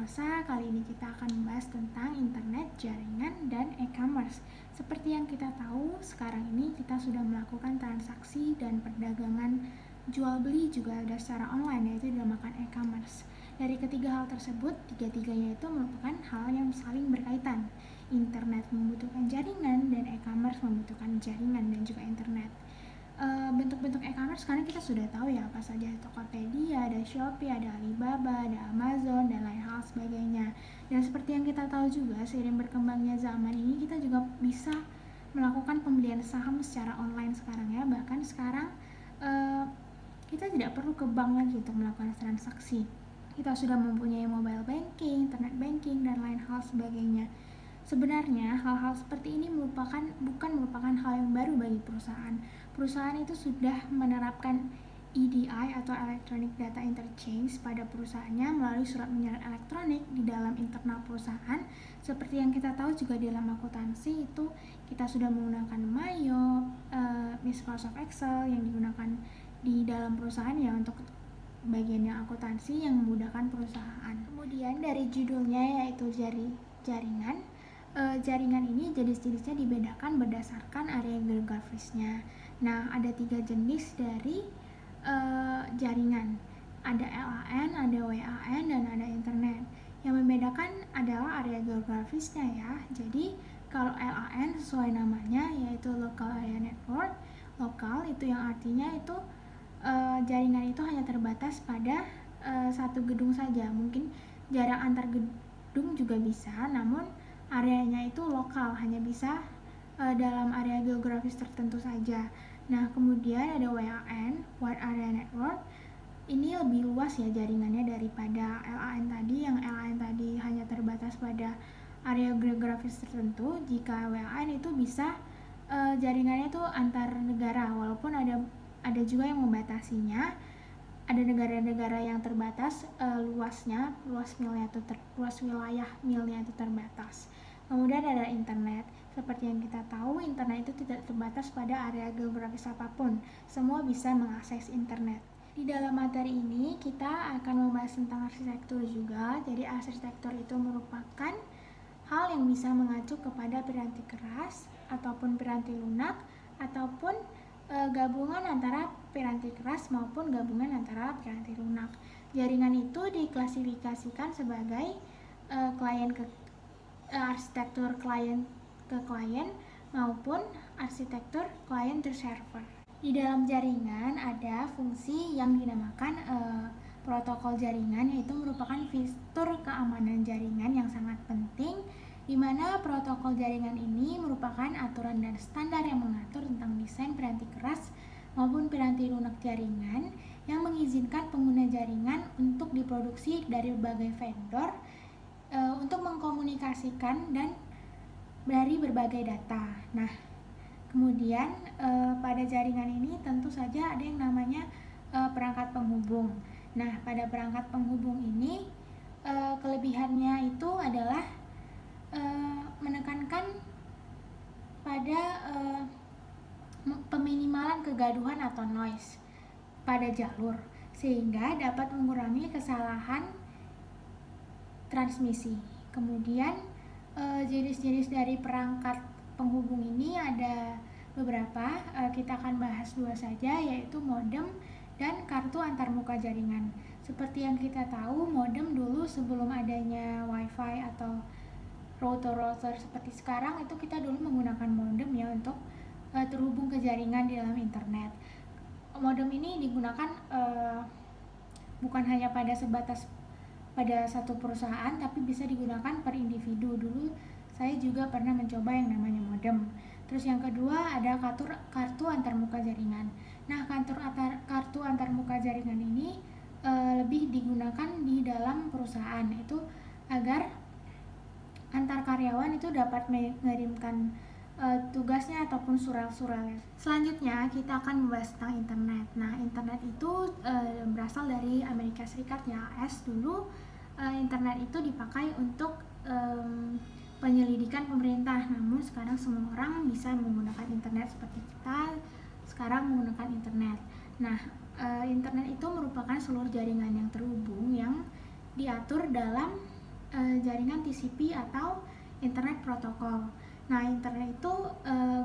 Rosa. Kali ini kita akan membahas tentang internet, jaringan, dan e-commerce. Seperti yang kita tahu, sekarang ini kita sudah melakukan transaksi dan perdagangan jual beli juga ada secara online, yaitu dinamakan e-commerce. Dari ketiga hal tersebut, tiga-tiganya itu merupakan hal yang saling berkaitan. Internet membutuhkan jaringan dan e-commerce membutuhkan jaringan dan juga internet. Bentuk-bentuk e-commerce sekarang kita sudah tahu ya, apa saja Tokopedia, ada Shopee, ada Alibaba, ada Amazon, dan lain hal sebagainya. Dan seperti yang kita tahu juga, seiring berkembangnya zaman ini, kita juga bisa melakukan pembelian saham secara online sekarang ya. Bahkan sekarang kita tidak perlu ke bank lagi untuk melakukan transaksi. Kita sudah mempunyai mobile banking, internet banking, dan lain hal sebagainya. Sebenarnya hal-hal seperti ini bukan merupakan hal yang baru bagi perusahaan. Perusahaan itu sudah menerapkan EDI atau Electronic Data Interchange pada perusahaannya melalui surat menyurat elektronik di dalam internal perusahaan. Seperti yang kita tahu juga di dalam akuntansi itu kita sudah menggunakan Mayo, Microsoft Excel yang digunakan di dalam perusahaan ya untuk bagian yang akuntansi yang memudahkan perusahaan. Kemudian dari judulnya yaitu jaringan. Jaringan ini jenis-jenisnya dibedakan berdasarkan area geografisnya. Nah, ada 3 jenis dari jaringan. Ada LAN, ada WAN, dan ada internet. Yang membedakan adalah area geografisnya ya. Jadi, kalau LAN sesuai namanya yaitu Local Area Network. Lokal itu yang artinya itu jaringan itu hanya terbatas pada satu gedung saja. Mungkin jarak antar gedung juga bisa, namun areanya itu lokal, hanya bisa dalam area geografis tertentu saja. Nah, kemudian ada WAN, Wide Area Network. Ini lebih luas ya jaringannya daripada LAN tadi. Yang LAN tadi hanya terbatas pada area geografis tertentu. Jika WAN itu bisa jaringannya itu antar negara, walaupun ada juga yang membatasinya. Ada negara-negara yang terbatas luas wilayah milnya itu terbatas. Kemudian ada internet. Seperti yang kita tahu, internet itu tidak terbatas pada area geografis apapun. Semua bisa mengakses internet. Di dalam materi ini kita akan membahas tentang arsitektur juga. Jadi arsitektur itu merupakan hal yang bisa mengacu kepada piranti keras ataupun piranti lunak ataupun gabungan antara piranti keras maupun gabungan antara piranti lunak. Jaringan itu diklasifikasikan sebagai arsitektur klien ke klien maupun arsitektur klien to server. Di dalam jaringan ada fungsi yang dinamakan protokol jaringan, yaitu merupakan fitur keamanan jaringan yang sangat penting, di mana protokol jaringan ini merupakan aturan dan standar yang mengatur tentang desain piranti keras maupun piranti lunak jaringan yang mengizinkan pengguna jaringan untuk diproduksi dari berbagai vendor untuk mengkomunikasikan dan dari berbagai data. Nah, kemudian pada jaringan ini tentu saja ada yang namanya perangkat penghubung. Nah, pada perangkat penghubung ini kelebihannya itu adalah menekankan pada peminimalan kegaduhan atau noise pada jalur, sehingga dapat mengurangi kesalahan transmisi. Kemudian jenis-jenis dari perangkat penghubung ini ada beberapa, kita akan bahas 2 saja, yaitu modem dan kartu antarmuka jaringan. Seperti yang kita tahu, modem dulu sebelum adanya wifi atau router seperti sekarang itu kita dulu menggunakan modem ya untuk terhubung ke jaringan di dalam internet. Modem ini digunakan bukan hanya pada sebatas pada satu perusahaan, tapi bisa digunakan per individu. Dulu saya juga pernah mencoba yang namanya modem. Terus yang kedua ada kartu antarmuka jaringan. Nah, kartu antarmuka jaringan ini lebih digunakan di dalam perusahaan, itu agar antar karyawan itu dapat mengirimkan tugasnya ataupun surel-surelnya. Selanjutnya kita akan membahas tentang internet. Nah, internet itu berasal dari Amerika Serikat ya. Dulu internet itu dipakai untuk penyelidikan pemerintah. Namun sekarang semua orang bisa menggunakan internet, seperti kita sekarang menggunakan internet. Nah, internet itu merupakan seluruh jaringan yang terhubung yang diatur dalam jaringan TCP atau Internet Protocol. Nah, internet itu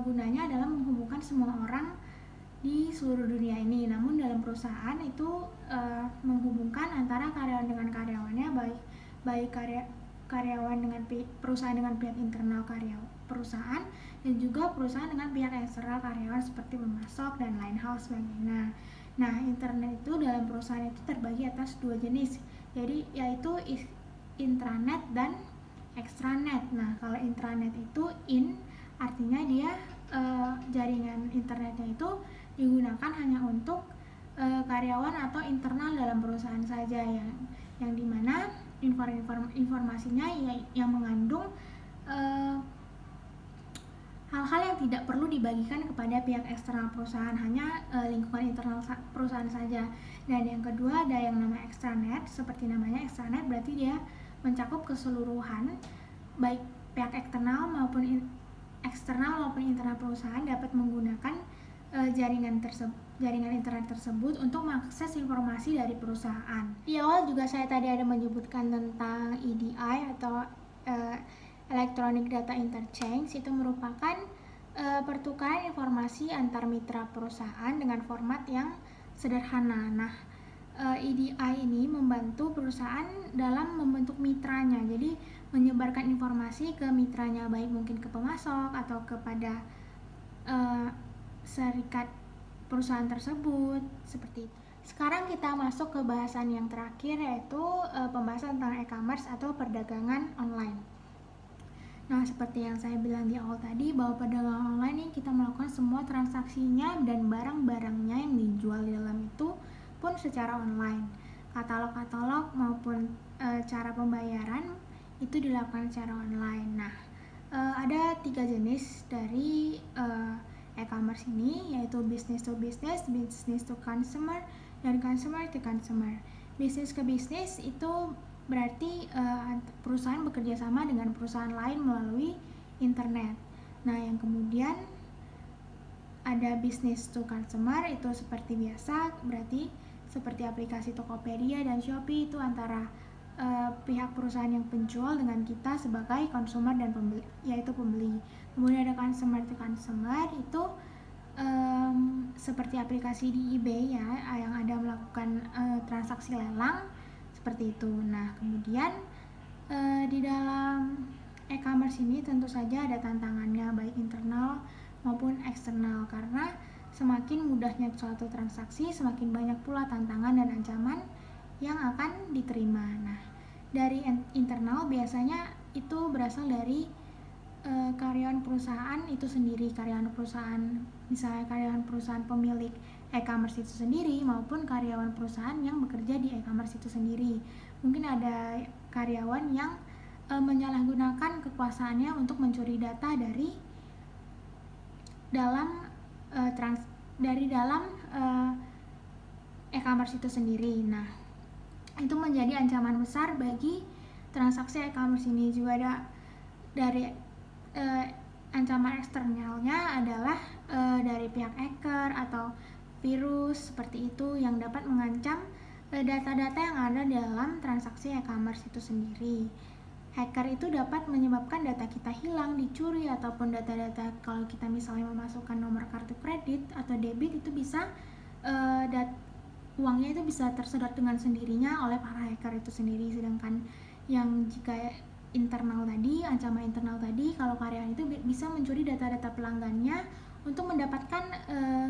gunanya adalah menghubungkan semua orang di seluruh dunia ini. Namun dalam perusahaan itu menghubungkan antara karyawan dengan karyawannya, baik karyawan dengan perusahaan dengan pihak internal perusahaan, dan juga perusahaan dengan pihak eksternal karyawan seperti pemasok dan lain hal sebagainya. Nah, internet itu dalam perusahaan itu terbagi atas dua jenis, jadi yaitu intranet dan extranet. Nah, kalau intranet itu artinya dia jaringan internetnya itu digunakan hanya untuk karyawan atau internal dalam perusahaan saja, yang dimana informasinya yang mengandung hal-hal yang tidak perlu dibagikan kepada pihak eksternal perusahaan, hanya lingkungan internal perusahaan saja. Dan yang kedua ada yang namanya extranet. Seperti namanya, extranet berarti dia mencakup keseluruhan, baik pihak eksternal maupun internal perusahaan dapat menggunakan jaringan internet tersebut untuk mengakses informasi dari perusahaan. Di awal juga saya tadi ada menyebutkan tentang EDI atau Electronic Data Interchange. Itu merupakan pertukaran informasi antar mitra perusahaan dengan format yang sederhana. Nah, EDI ini membantu perusahaan dalam membentuk mitranya, jadi menyebarkan informasi ke mitranya, baik mungkin ke pemasok atau kepada serikat perusahaan tersebut, seperti itu. Sekarang kita masuk ke bahasan yang terakhir, yaitu pembahasan tentang e-commerce atau perdagangan online. Nah, seperti yang saya bilang di awal tadi, bahwa perdagangan online ini kita melakukan semua transaksinya dan barang-barangnya yang dijual di dalam itu pun secara online. Katalog-katalog maupun cara pembayaran itu dilakukan secara online. Nah, ada 3 jenis dari e-commerce ini, yaitu business to business, business to consumer, dan consumer to consumer. Bisnis ke bisnis itu berarti perusahaan bekerja sama dengan perusahaan lain melalui internet. Nah, yang kemudian ada business to consumer, itu seperti biasa, berarti seperti aplikasi Tokopedia dan Shopee, itu antara pihak perusahaan yang penjual dengan kita sebagai konsumer dan pembeli, yaitu pembeli. Kemudian ada consumer to consumer, itu seperti aplikasi di eBay ya, yang ada melakukan transaksi lelang seperti itu. Nah, kemudian di dalam e-commerce ini tentu saja ada tantangannya, baik internal maupun eksternal, karena semakin mudahnya suatu transaksi, semakin banyak pula tantangan dan ancaman yang akan diterima. Nah, dari internal biasanya itu berasal dari karyawan perusahaan itu sendiri, misalnya karyawan perusahaan pemilik e-commerce itu sendiri maupun karyawan perusahaan yang bekerja di e-commerce itu sendiri. Mungkin ada karyawan yang menyalahgunakan kekuasaannya untuk mencuri data dari dalam e-commerce itu sendiri. Nah, itu menjadi ancaman besar bagi transaksi e-commerce ini. Juga ada dari ancaman eksternalnya adalah dari pihak hacker atau virus seperti itu yang dapat mengancam data-data yang ada dalam transaksi e-commerce itu sendiri. Hacker itu dapat menyebabkan data kita hilang, dicuri, ataupun data-data kalau kita misalnya memasukkan nomor kartu kredit atau debit, itu bisa uangnya itu bisa tersedot dengan sendirinya oleh para hacker itu sendiri. Sedangkan yang jika internal tadi, ancaman internal tadi, kalau karyawan itu bisa mencuri data-data pelanggannya untuk mendapatkan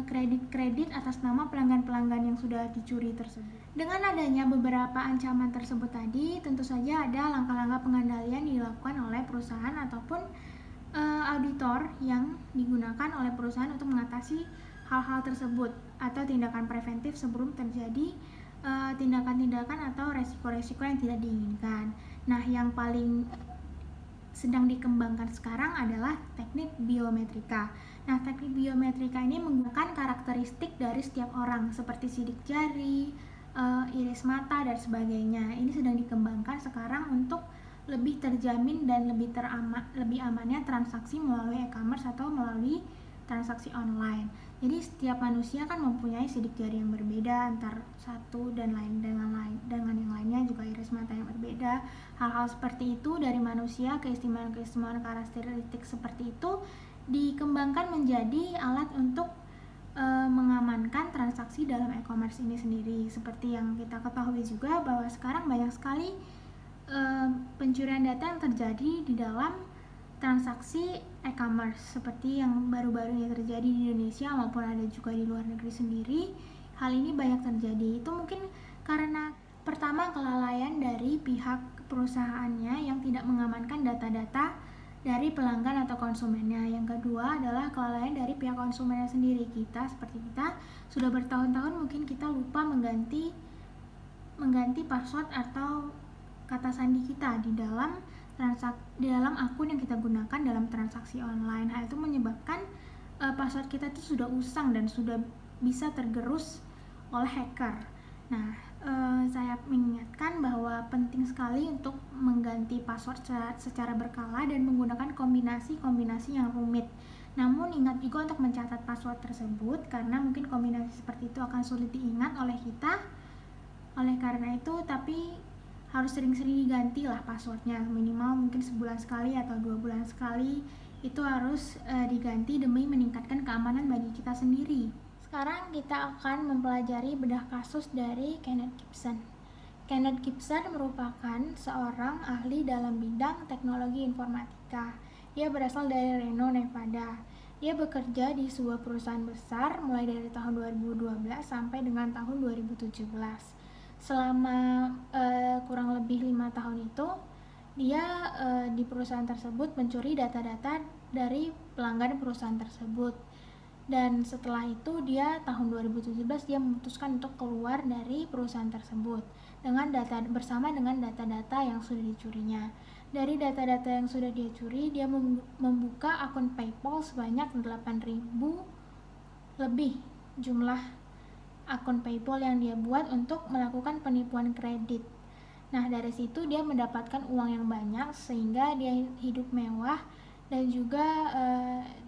kredit atas nama pelanggan-pelanggan yang sudah dicuri tersebut. Dengan adanya beberapa ancaman tersebut tadi, tentu saja ada langkah-langkah pengendalian dilakukan oleh perusahaan ataupun auditor yang digunakan oleh perusahaan untuk mengatasi hal-hal tersebut atau tindakan preventif sebelum terjadi tindakan-tindakan atau resiko-resiko yang tidak diinginkan. Nah, yang paling sedang dikembangkan sekarang adalah teknik biometrika. Nah, teknik biometrika ini menggunakan karakteristik dari setiap orang seperti sidik jari, iris mata, dan sebagainya. Ini sedang dikembangkan sekarang untuk lebih terjamin dan lebih amannya transaksi melalui e-commerce atau melalui transaksi online. Jadi setiap manusia kan mempunyai sidik jari yang berbeda antar satu dan lain dengan yang lainnya, juga iris mata yang berbeda. Hal-hal seperti itu dari manusia, keistimewaan karakteristik seperti itu dikembangkan menjadi alat untuk mengamankan transaksi dalam e-commerce ini sendiri. Seperti yang kita ketahui juga bahwa sekarang banyak sekali pencurian data yang terjadi di dalam transaksi e-commerce, seperti yang baru-baru ini terjadi di Indonesia maupun ada juga di luar negeri sendiri. Hal ini banyak terjadi. Itu mungkin karena pertama kelalaian dari pihak perusahaannya yang tidak mengamankan data-data dari pelanggan atau konsumennya. Yang kedua adalah kelalaian dari pihak konsumennya sendiri. Seperti kita sudah bertahun-tahun mungkin kita lupa mengganti password atau kata sandi kita di dalam akun yang kita gunakan dalam transaksi online. Hal itu menyebabkan password kita itu sudah usang dan sudah bisa tergerus oleh hacker. Nah, saya mengingatkan bahwa penting sekali untuk mengganti password secara berkala dan menggunakan kombinasi-kombinasi yang rumit. Namun ingat juga untuk mencatat password tersebut, karena mungkin kombinasi seperti itu akan sulit diingat oleh kita. Oleh karena itu, tapi harus sering-sering diganti lah passwordnya, minimal mungkin sebulan sekali atau 2 bulan sekali itu harus diganti demi meningkatkan keamanan bagi kita sendiri. Sekarang kita akan mempelajari bedah kasus dari Kenneth Gibson. Kenneth Gibson merupakan seorang ahli dalam bidang teknologi informatika. Dia berasal dari Reno, Nevada. Dia bekerja di sebuah perusahaan besar mulai dari tahun 2012 sampai dengan tahun 2017. Selama kurang lebih 5 tahun itu, dia di perusahaan tersebut mencuri data-data dari pelanggan perusahaan tersebut. Dan setelah itu tahun 2017 dia memutuskan untuk keluar dari perusahaan tersebut bersama dengan data-data yang sudah dicurinya. Dari data-data yang sudah dia curi, dia membuka akun PayPal sebanyak 8.000 lebih jumlah akun PayPal yang dia buat untuk melakukan penipuan kredit. Nah, dari situ dia mendapatkan uang yang banyak sehingga dia hidup mewah dan juga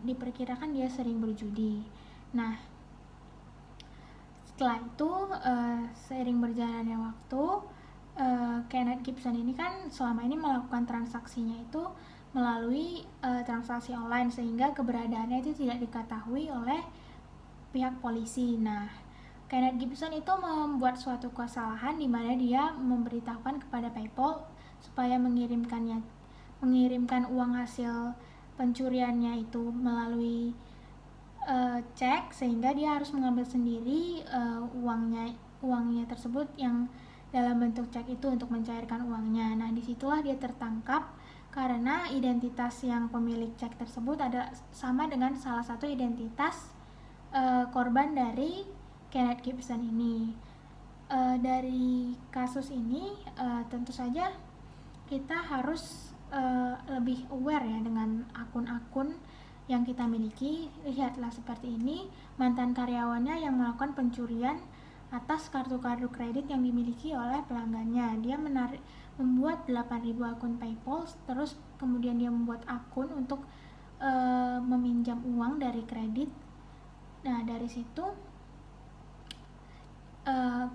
diperkirakan dia sering berjudi. Nah, setelah itu seiring berjalannya waktu, Kenneth Gibson ini kan selama ini melakukan transaksinya itu melalui transaksi online, sehingga keberadaannya itu tidak diketahui oleh pihak polisi. Nah, Kenneth Gibson itu membuat suatu kesalahan di mana dia memberitahukan kepada PayPal supaya mengirimkan uang hasil pencuriannya itu melalui cek, sehingga dia harus mengambil sendiri uangnya tersebut yang dalam bentuk cek itu untuk mencairkan uangnya. Nah, disitulah dia tertangkap karena identitas yang pemilik cek tersebut ada sama dengan salah satu identitas korban dari Kenneth Gibson ini. Dari kasus ini tentu saja kita harus lebih aware ya dengan akun-akun yang kita miliki. Lihatlah seperti ini, mantan karyawannya yang melakukan pencurian atas kartu-kartu kredit yang dimiliki oleh pelanggannya. Dia membuat 8.000 akun PayPal, terus kemudian dia membuat akun untuk meminjam uang dari kredit. Nah, dari situ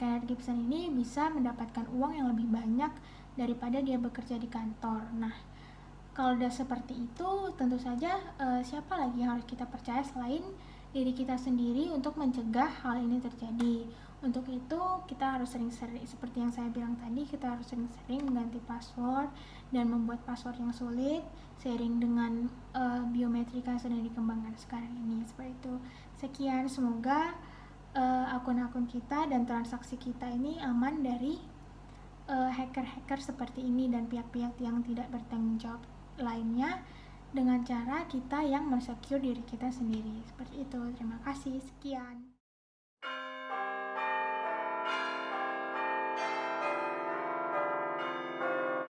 Kenneth Gibson ini bisa mendapatkan uang yang lebih banyak daripada dia bekerja di kantor. Nah, kalau udah seperti itu, tentu saja siapa lagi yang harus kita percaya selain diri kita sendiri untuk mencegah hal ini terjadi. Untuk itu kita harus sering-sering, seperti yang saya bilang tadi, kita harus sering-sering mengganti password dan membuat password yang sulit seiring dengan biometrika yang sedang dikembangkan sekarang ini. Seperti itu. Sekian, semoga akun-akun kita dan transaksi kita ini aman dari hacker-hacker seperti ini dan pihak-pihak yang tidak bertanggung jawab lainnya, dengan cara kita yang mensecure diri kita sendiri. Seperti itu. Terima kasih. Sekian.